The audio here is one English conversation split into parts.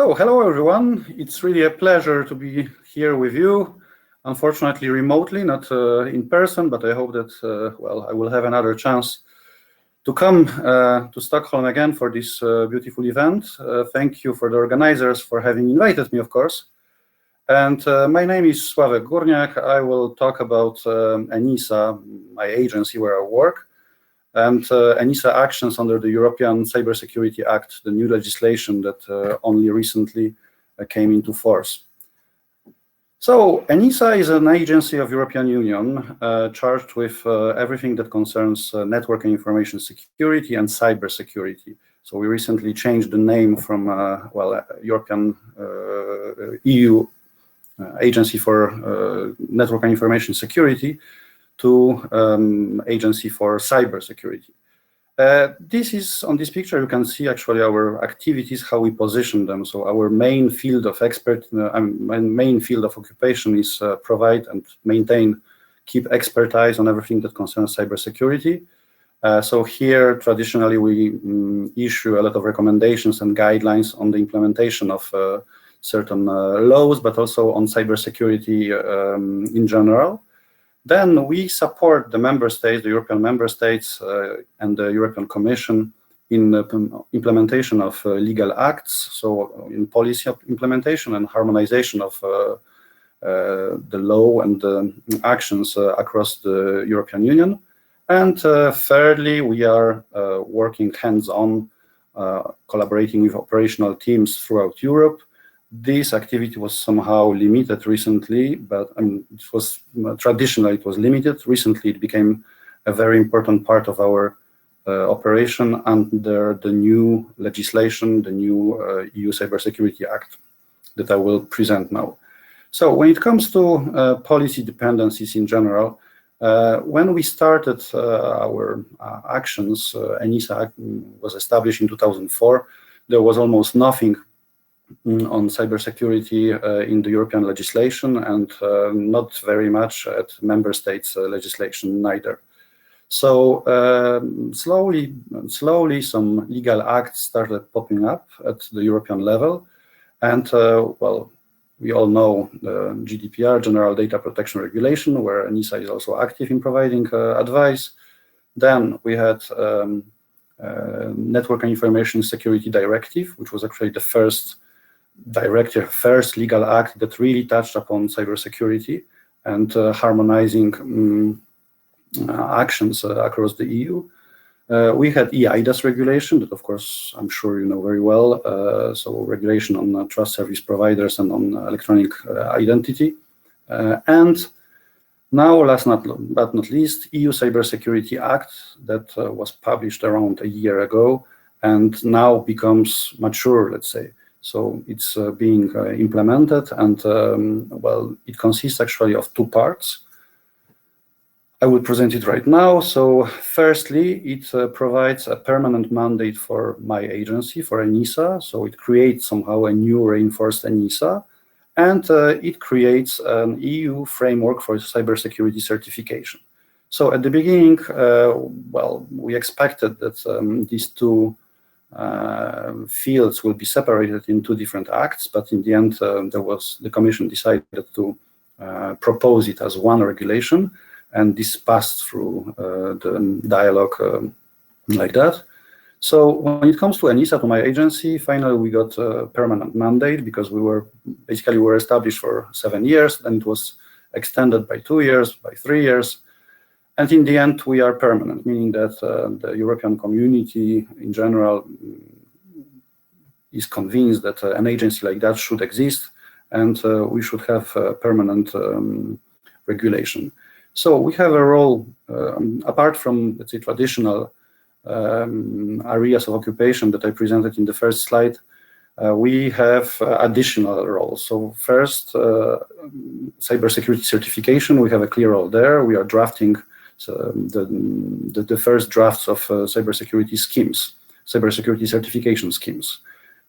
So, hello everyone. It's really a pleasure to be here with you. Unfortunately, remotely, not in person, but I hope that, well, I will have another chance to come to Stockholm again for this beautiful event. Thank you for the organizers for having invited me, of course. And my name is Slawomir Gorniak. I will talk about ENISA, my agency where I work, and ENISA actions under the European Cybersecurity Act, the new legislation that only recently came into force. So ENISA is an agency of European Union charged with everything that concerns network and information security and cybersecurity. So we recently changed the name from, well, European EU Agency for Network and Information Security to Agency for Cybersecurity. This is, on this picture, you can see actually our activities, how we position them. So our main field of main field of occupation is provide and maintain, keep expertise on everything that concerns cybersecurity. So here, traditionally, we issue a lot of recommendations and guidelines on the implementation of certain laws, but also on cybersecurity in general. Then we support the member states, the European member states, and the European Commission in the implementation of legal acts, so in policy implementation and harmonization of the law and the actions across the European Union. And thirdly, we are working hands-on, collaborating with operational teams throughout Europe. This activity was somehow limited recently, but it was traditionally it was limited. Recently, it became a very important part of our operation under the new legislation, the new EU Cybersecurity Act that I will present now. So when it comes to policy dependencies in general, when we started our actions, ENISA was established in 2004. There was almost nothing on cybersecurity in the European legislation, and not very much at member states legislation neither. So slowly some legal acts started popping up at the European level, and well, we all know the GDPR, General Data Protection Regulation, where ENISA is also active in providing advice. Then we had Network and Information Security Directive, which was actually the first legal act that really touched upon cybersecurity and harmonizing actions across the EU. We had EIDAS regulation that, of course, I'm sure you know very well. So regulation on trust service providers and on electronic identity. And now, last but not least, EU Cybersecurity Act that was published around a year ago and now becomes mature, let's say. So it's being implemented, and well, it consists actually of two parts. I will present it right now. So firstly, it provides a permanent mandate for my agency, for ENISA. So it creates somehow a new reinforced ENISA, and it creates an EU framework for cybersecurity certification. So at the beginning, well, we expected that these two fields will be separated in two different acts, but in the end, the Commission decided to propose it as one regulation, and this passed through the dialogue like that. So when it comes to ENISA, to my agency, finally we got a permanent mandate because we were established for 7 years, then it was extended by 2 years, by 3 years. And in the end, we are permanent, meaning that the European community in general is convinced that an agency like that should exist, and we should have permanent regulation. So we have a role, apart from, let's say, traditional areas of occupation that I presented in the first slide, we have additional roles. So first, cybersecurity certification, we have a clear role there. We are drafting the first drafts of cybersecurity schemes, cybersecurity certification schemes.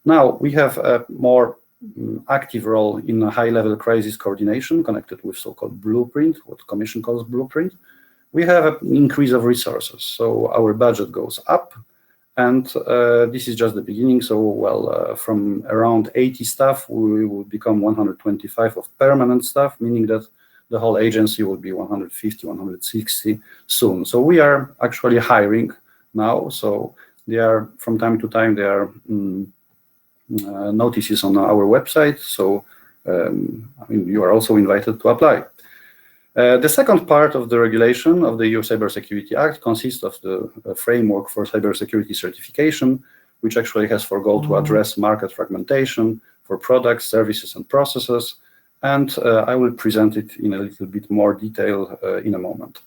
Now, we have a more active role in a high-level crisis coordination connected with so-called blueprint, what the Commission calls blueprint. We have an increase of resources, so our budget goes up, And this is just the beginning. So, well, from around 80 staff, we will become 125 of permanent staff, meaning that the whole agency will be 150, 160 soon. So we are actually hiring now. So they are, from time to time, there are notices on our website. So I mean, you are also invited to apply. The second part of the regulation of the EU Cybersecurity Act consists of the framework for cybersecurity certification, which actually has for goal to address market fragmentation for products, services, and processes. And I will present it in a little bit more detail in a moment.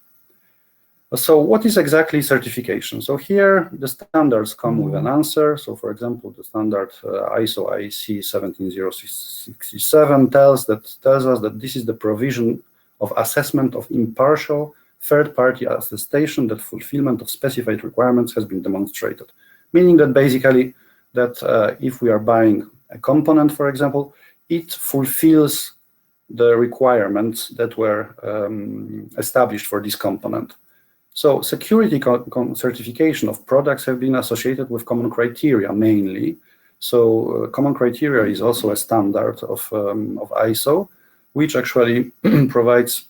So what is exactly certification? So here the standards come with an answer. So for example, the standard ISO IEC 17067 tells us that this is the provision of assessment of impartial third-party attestation that fulfillment of specified requirements has been demonstrated. Meaning that basically that if we are buying a component, for example, it fulfills the requirements that were established for this component. So security certification of products have been associated with common criteria mainly. So common criteria is also a standard of ISO, which actually provides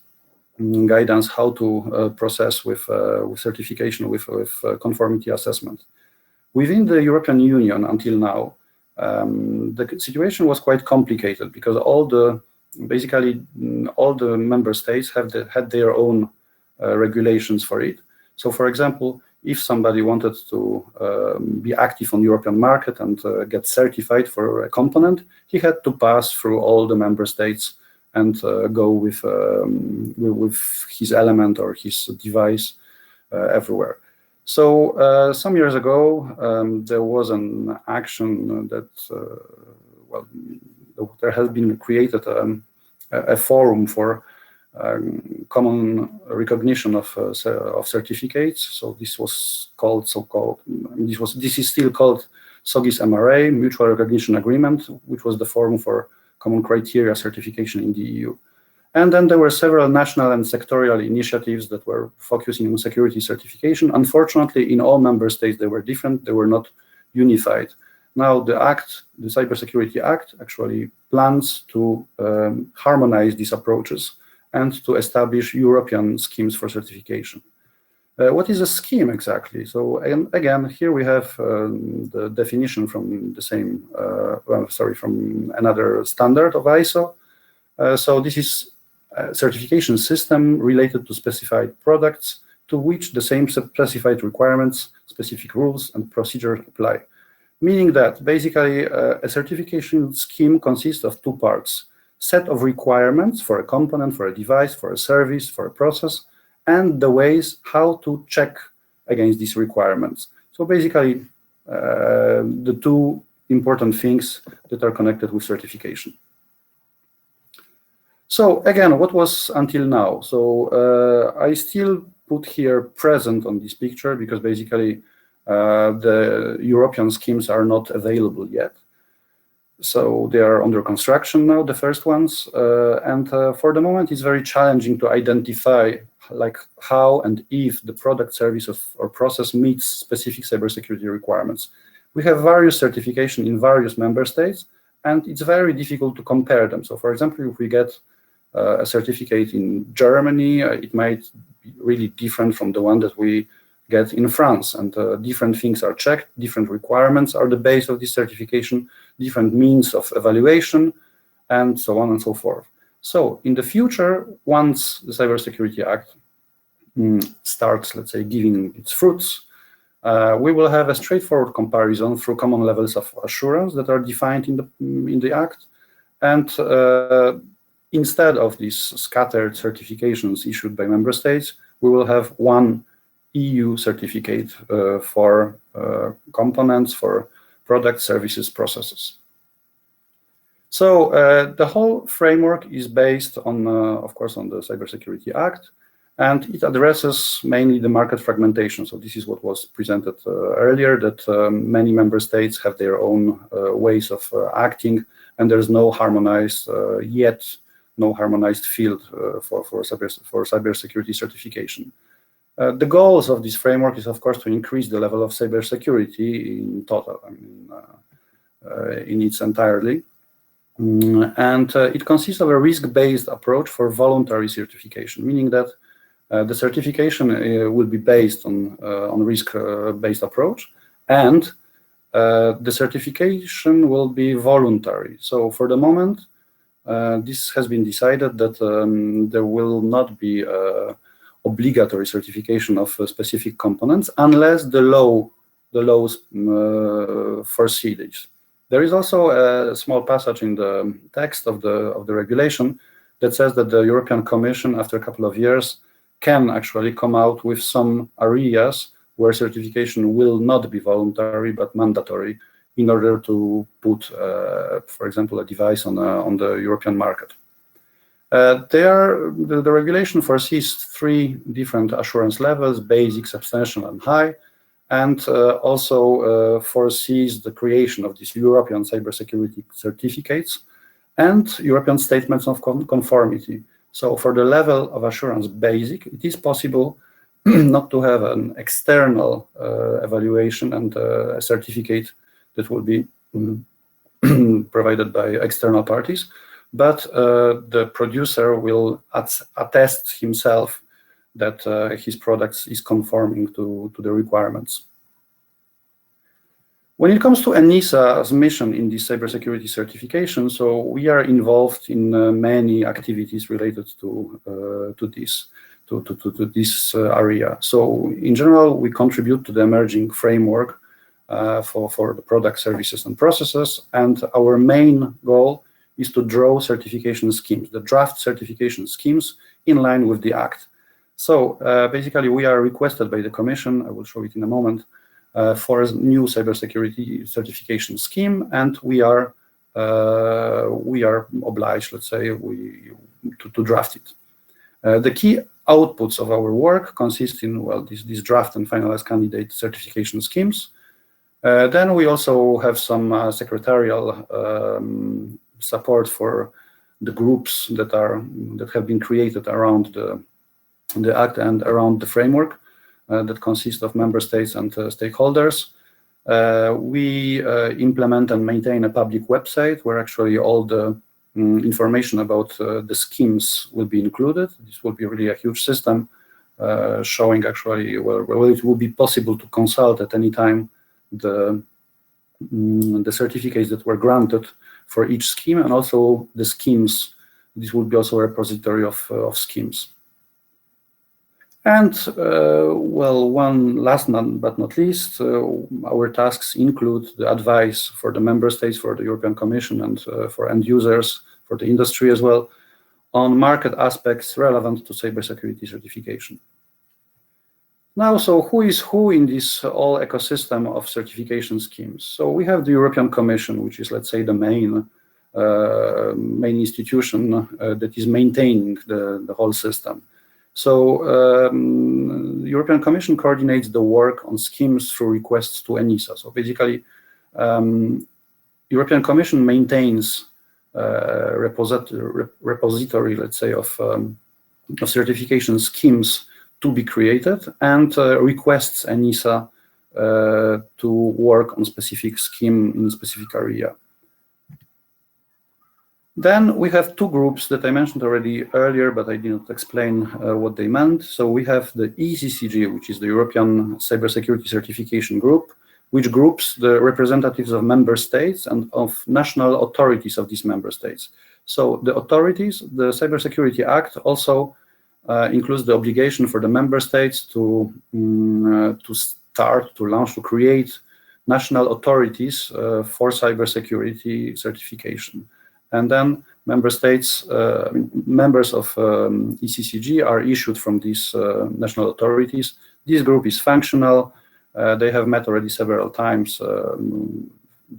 guidance how to process with certification, with conformity assessment. Within the European Union until now, the situation was quite complicated because basically all the member states had their own regulations for it. So for example, if somebody wanted to be active on the European market and get certified for a component, he had to pass through all the member states and go with his element or his device everywhere. So some years ago, there was an action that, well, there has been created a forum for common recognition of certificates. So this was called this is still called SOGIS MRA, Mutual Recognition Agreement, which was the forum for common criteria certification in the EU. And then there were several national and sectorial initiatives that were focusing on security certification. Unfortunately, in all member states, they were different. They were not unified. Now, the Cybersecurity Act actually plans to harmonize these approaches and to establish European schemes for certification. What is a scheme exactly? So again, here we have the definition from the same, from another standard of ISO. So this is a certification system related to specified products to which the same specified requirements, specific rules, and procedures apply. Meaning that basically a certification scheme consists of two parts: set of requirements for a component, for a device, for a service, for a process, and the ways how to check against these requirements. So basically, the two important things that are connected with certification. So again, what was until now? So I still put here present on this picture because basically the European schemes are not available yet. So they are under construction now, the first ones. And for the moment, it's very challenging to identify like how and if the product, service, or process meets specific cybersecurity requirements. We have various certification in various member states, and it's very difficult to compare them. So for example, if we get a certificate in Germany, it might be really different from the one that we get in France, and different things are checked, different requirements are the base of this certification, different means of evaluation, and so on and so forth. So in the future, once the Cybersecurity Act starts, let's say, giving its fruits, we will have a straightforward comparison through common levels of assurance that are defined in the Act, and instead of these scattered certifications issued by member states, we will have one EU certificate for components, for products, services, processes. So the whole framework is based on, of course, on the Cybersecurity Act, and it addresses mainly the market fragmentation. So this is what was presented earlier, that many member states have their own ways of acting, and there's no harmonized field for cybersecurity certification. The goals of this framework is, of course, to increase the level of cybersecurity in total, in its entirety. And it consists of a risk-based approach for voluntary certification, meaning that the certification will be based on risk-based approach, and the certification will be voluntary. So for the moment, this has been decided that there will not be obligatory certification of specific components unless the laws foresee this. There is also a small passage in the text of the regulation that says that the European Commission, after a couple of years, can actually come out with some areas where certification will not be voluntary but mandatory in order to put, for example, a device on the European market. The regulation foresees 3 different assurance levels: basic, substantial, and high, and also foresees the creation of these European cybersecurity certificates and European statements of conformity. So for the level of assurance basic, it is possible not to have an external evaluation and a certificate that will be provided by external parties, but the producer will attest himself that his products is conforming to the requirements. When it comes to ENISA's mission in this cybersecurity certification, so we are involved in many activities related to this area. So in general, we contribute to the emerging framework for the product, services, and processes, and our main goal is to draw certification schemes, the draft certification schemes in line with the Act. So basically, we are requested by the Commission, I will show it in a moment, for a new cybersecurity certification scheme, and we are obliged, let's say, to draft it. The key outputs of our work consist in, well, this draft and finalized candidate certification schemes. Then we also have some secretarial support for the groups that have been created around the Act and around the framework that consist of member states and stakeholders. We implement and maintain a public website where actually all the information about the schemes will be included. This will be really a huge system showing actually well it will be possible to consult at any time the certificates that were granted for each scheme, and also the schemes. This will be also a repository of schemes. And well, one last but not least, our tasks include the advice for the member states, for the European Commission, and for end users, for the industry as well, on market aspects relevant to cybersecurity certification. Now, so who is who in this whole ecosystem of certification schemes? So we have the European Commission, which is, let's say, the main institution that is maintaining the whole system. So the European Commission coordinates the work on schemes through requests to ENISA. So basically, European Commission maintains repository, let's say, of certification schemes to be created, and requests ENISA to work on specific scheme in a specific area. Then we have 2 groups that I mentioned already earlier, but I did not explain what they meant. So we have the ECCG, which is the European Cybersecurity Certification Group, which groups the representatives of member states and of national authorities of these member states. So the authorities, the Cybersecurity Act also includes the obligation for the member states to launch, to create national authorities for cybersecurity certification. And then member states, members of ECCG are issued from these national authorities. This group is functional. They have met already several times,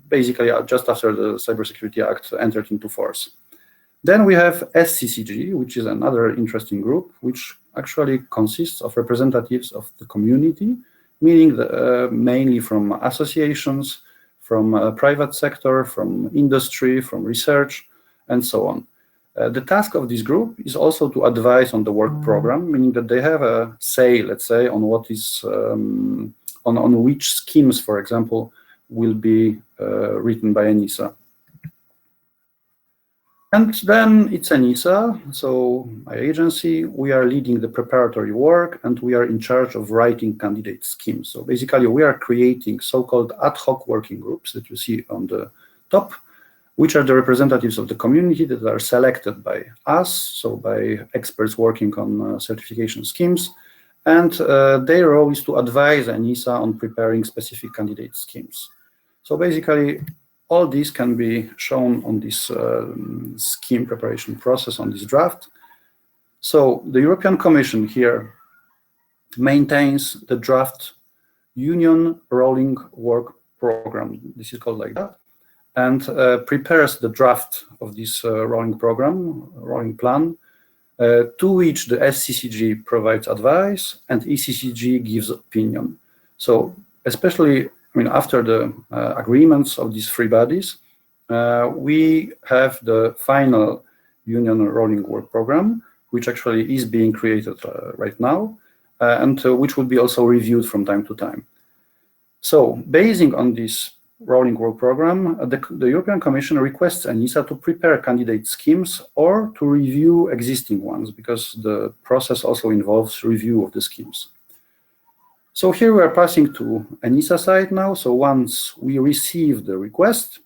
basically just after the Cybersecurity Act entered into force. Then we have SCCG, which is another interesting group, which actually consists of representatives of the community, meaning mainly from associations, from private sector, from industry, from research, and so on. The task of this group is also to advise on the work program, meaning that they have a say, let's say, on what is on which schemes, for example, will be written by ENISA. And then it's ENISA, so my agency, we are leading the preparatory work and we are in charge of writing candidate schemes. So basically we are creating so-called ad hoc working groups that you see on the top, which are the representatives of the community that are selected by us, so by experts working on certification schemes. And their role is to advise ENISA on preparing specific candidate schemes. So basically, all this can be shown on this scheme preparation process, on this draft. So the European Commission here maintains the draft Union Rolling Work Program. This is called like that. And prepares the draft of this rolling program, rolling plan, to which the SCCG provides advice and ECCG gives opinion. So especially, I mean, after the agreements of these three bodies, we have the final Union Rolling Work Program, which actually is being created right now, and which will be also reviewed from time to time. So, basing on this Rolling Work Program, the European Commission requests ENISA to prepare candidate schemes or to review existing ones, because the process also involves review of the schemes. So here we are passing to ENISA side now. So once we receive the request,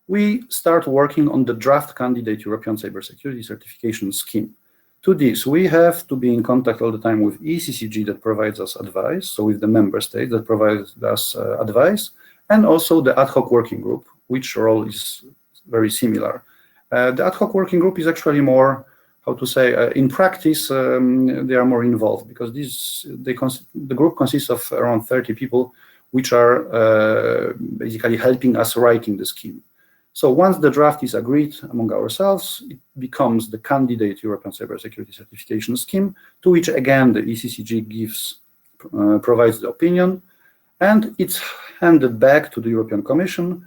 we start working on the draft candidate European Cybersecurity Certification Scheme. To this, we have to be in contact all the time with ECCG that provides us advice, so with the member state that provides us advice, and also the ad hoc working group, which role is very similar. The ad hoc working group is actually more, how to say, in practice, they are more involved, because the group consists of around 30 people, which are basically helping us writing the scheme. So once the draft is agreed among ourselves, it becomes the candidate European Cybersecurity Certification Scheme, to which again the ECCG provides the opinion, and it's handed back to the European Commission,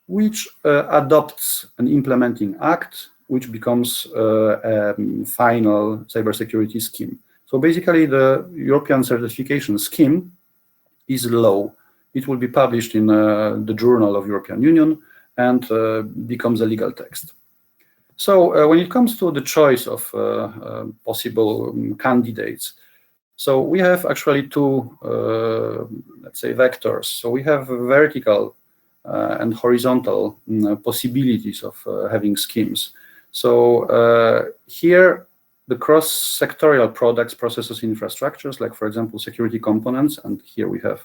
which adopts an implementing act, which becomes a final cybersecurity scheme. So basically, the European certification scheme is law. It will be published in the Journal of European Union and becomes a legal text. So when it comes to the choice of possible candidates, so we have actually two, let's say, vectors. So we have vertical and horizontal possibilities of having schemes. So here, the cross-sectorial products, processes, infrastructures, like, for example, security components, and here we have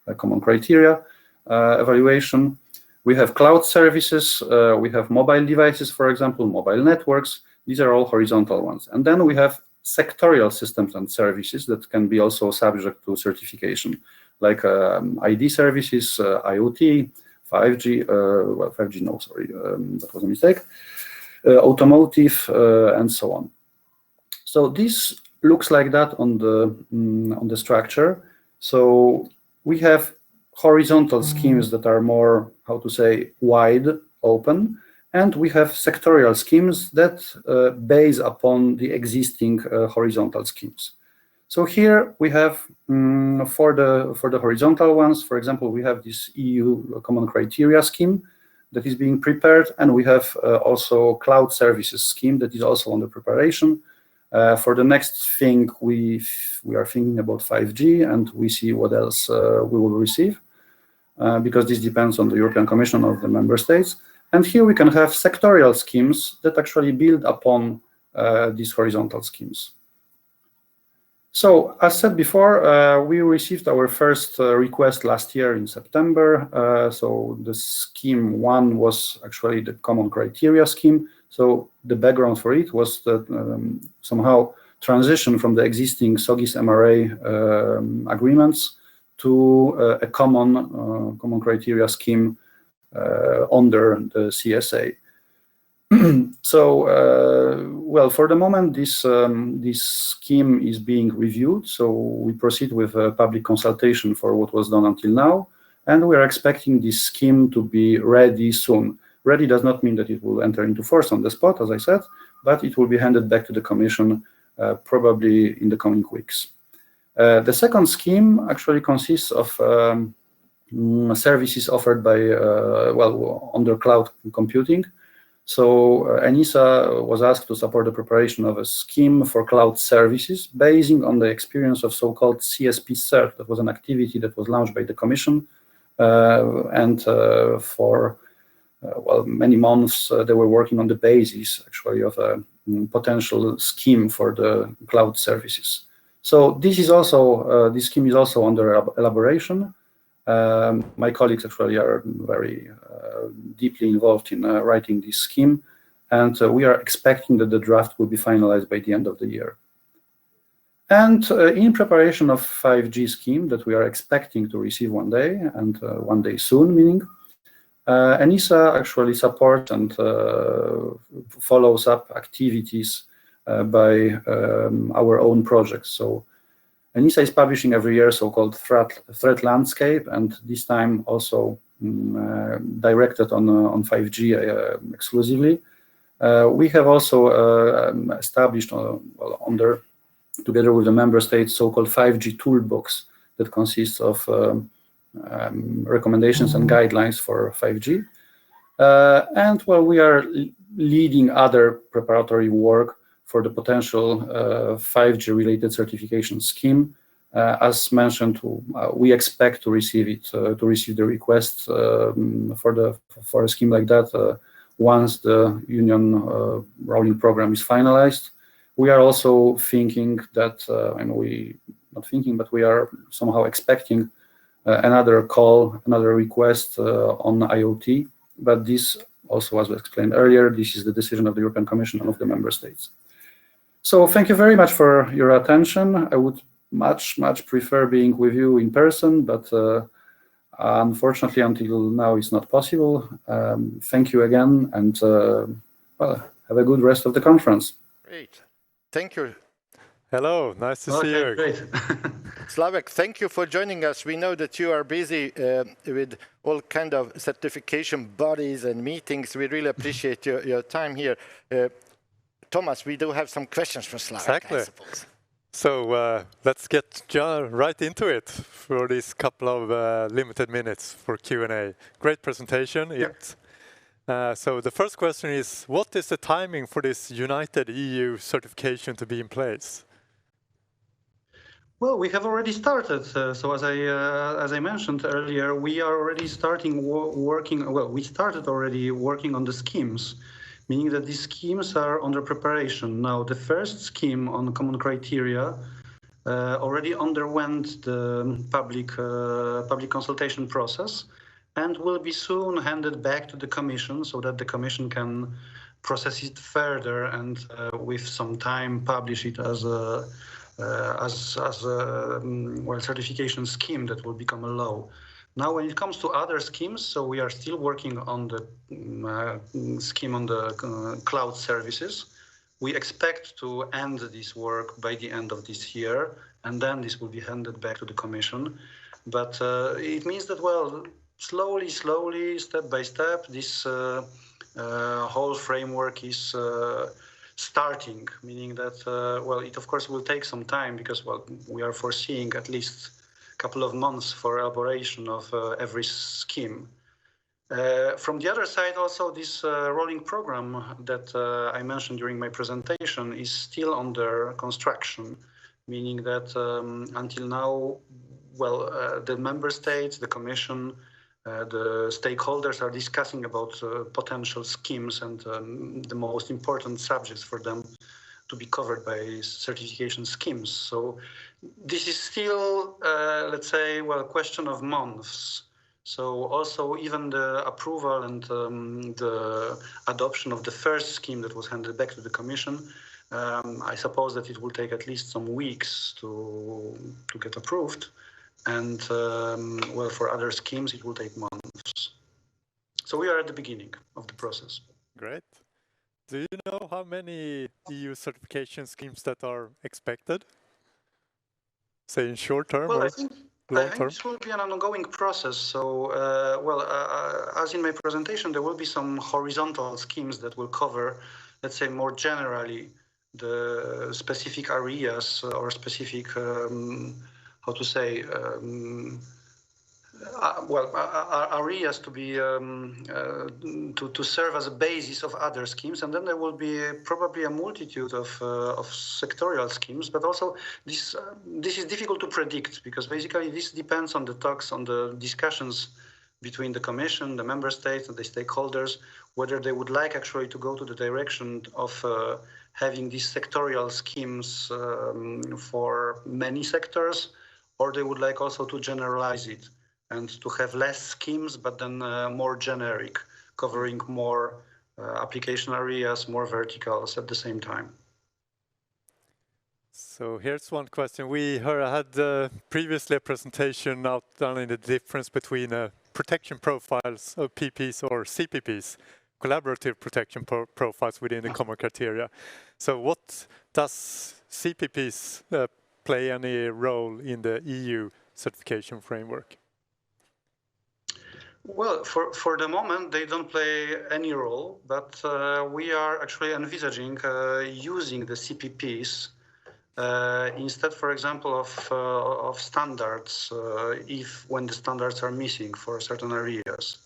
a common criteria evaluation. We have cloud services, we have mobile devices, for example, mobile networks. These are all horizontal ones. And then we have sectorial systems and services that can be also subject to certification, like ID services, IoT, 5G, well, 5G, no, sorry, that was a mistake, automotive, and so on. So this looks like that on the structure. So we have horizontal schemes that are more, how to say, wide open, and we have sectorial schemes that base upon the existing horizontal schemes. So here we have for the horizontal ones, for example, we have this EU common criteria scheme that is being prepared, and we have also cloud services scheme that is also under preparation. For the next thing, we are thinking about 5G, and we see what else we will receive, because this depends on the European Commission of the member states. And here we can have sectorial schemes that actually build upon these horizontal schemes. So, as said before, we received our first request last year in September. So the scheme one was actually the common criteria scheme. So the background for it was that somehow transition from the existing SOGIS MRA agreements to a common criteria scheme under the CSA. So, well, for the moment, this scheme is being reviewed. So we proceed with a public consultation for what was done until now, and we are expecting this scheme to be ready soon. ready does not mean that it will enter into force on the spot, as I said, but it will be handed back to the Commission probably in the coming weeks. The second scheme actually consists of services offered by, under cloud computing. So ENISA was asked to support the preparation of a scheme for cloud services basing on the experience of so-called CSP CERT. That was an activity that was launched by the Commission, and for many months they were working on the basis actually of a potential scheme for the cloud services. So this is also this scheme is also under elaboration. My colleagues actually are very deeply involved in writing this scheme, and we are expecting that the draft will be finalized by the end of the year. And in preparation of 5G scheme that we are expecting to receive one day, and one day soon, meaning, ENISA actually supports and follows up activities by our own projects. So ENISA is publishing every year so-called threat landscape, and this time also directed on 5G exclusively. We have also established together with the member states, so-called 5G toolbox that consists of recommendations and guidelines for 5G. And we are leading other preparatory work for the potential 5G-related certification scheme. As mentioned, we expect to receive it, to receive the request for a scheme like that once the Union rolling program is finalized. We are also thinking that, but we are somehow expecting another call, another request on IoT. But this also, as we explained earlier, this is the decision of the European Commission and of the member states. So thank you very much for your attention. I would much prefer being with you in person, but unfortunately until now it's not possible. Thank you again, and have a good rest of the conference. Great. Thank you. Hello, nice to see you. Great. Slawek, thank you for joining us. We know that you are busy with all kind of certification bodies and meetings. We really appreciate your time here. Thomas, we do have some questions for Slawek, exactly. I suppose. So let's get right into it for these couple of limited minutes for Q&A. Great presentation. Yeah. So the first question is, what is the timing for this united EU certification to be in place? Well, we have already started. So as I mentioned earlier, we are already starting working. Well, we started already working on the schemes, meaning that these schemes are under preparation. Now, the first scheme on common criteria already underwent the public consultation process and will be soon handed back to the Commission so that the Commission can process it further and with some time publish it as a certification scheme that will become a law. Now, when it comes to other schemes, so we are still working on the scheme on the cloud services. We expect to end this work by the end of this year, and then this will be handed back to the Commission. But it means that, well, slowly, step by step, this whole framework is starting, meaning that, it of course will take some time because, we are foreseeing at least a couple of months for elaboration of every scheme. From the other side, also, this rolling program that I mentioned during my presentation is still under construction, meaning that until now, the member states, the Commission, the stakeholders are discussing about potential schemes and the most important subjects for them to be covered by certification schemes. So this is still, let's say, a question of months. So also even the approval and the adoption of the first scheme that was handed back to the Commission, I suppose that it will take at least some weeks to get approved. And for other schemes, it will take months. So we are at the beginning of the process. Great. Do you know how many EU certification schemes that are expected? Say in short term? Well, or? long I think term? this will be an ongoing process. So, as in my presentation, there will be some horizontal schemes that will cover, let's say, more generally the specific areas or specific, how to say, areas to be to serve as a basis of other schemes, and then there will be probably a multitude of sectorial schemes. But also this is difficult to predict, because basically this depends on the talks, on the discussions between the Commission, the member states, and the stakeholders, whether they would like actually to go to the direction of having these sectorial schemes for many sectors, or they would like also to generalize it and to have less schemes, but then more generic, covering more application areas, more verticals at the same time. So here's one question. We had previously a presentation outlining the difference between protection profiles of PPs or CPPs, collaborative protection profiles within the common criteria. So what does CPPs play any role in the EU certification framework? Well, for the moment, they don't play any role, but we are actually envisaging using the CPPs instead, for example, of standards, when the standards are missing for certain areas.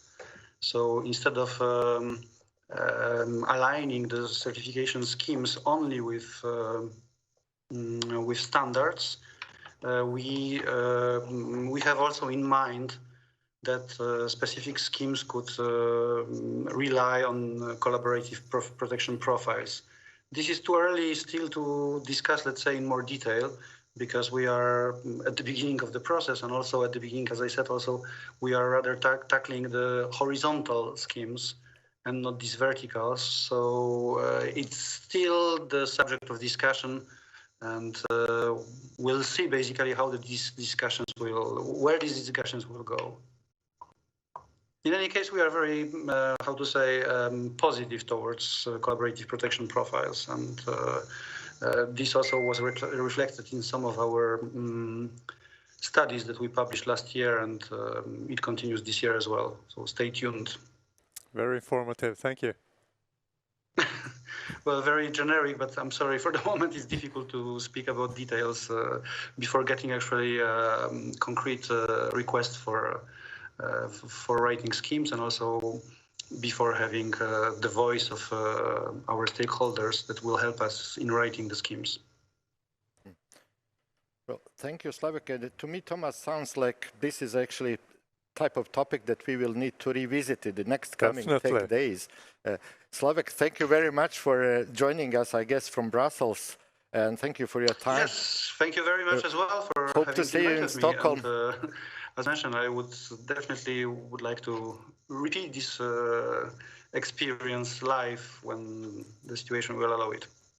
So instead of aligning the certification schemes only with standards, we have also in mind that specific schemes could rely on collaborative protection profiles. This is too early still to discuss, let's say, in more detail, because we are at the beginning of the process, and also at the beginning, as I said, also we are rather tackling the horizontal schemes and not these verticals. So it's still the subject of discussion, and we'll see basically how these discussions where these discussions will go. In any case, we are very, how to say, positive towards collaborative protection profiles, and this also was reflected in some of our studies that we published last year, and it continues this year as well. So stay tuned. Very informative. Thank you. Well, very generic, but I'm sorry, for the moment it's difficult to speak about details before getting actually concrete requests for writing schemes, and also before having the voice of our stakeholders that will help us in writing the schemes. Well, thank you, Slawek. To me, Thomas, sounds like this is actually type of topic that we will need to revisit in the next coming tech days. Slawek, thank you very much for joining us, I guess, from Brussels, and thank you for your time. Yes, thank you very much as well for hope having to see you in Stockholm. And, as mentioned, I would definitely like to repeat this experience live when the situation will allow it.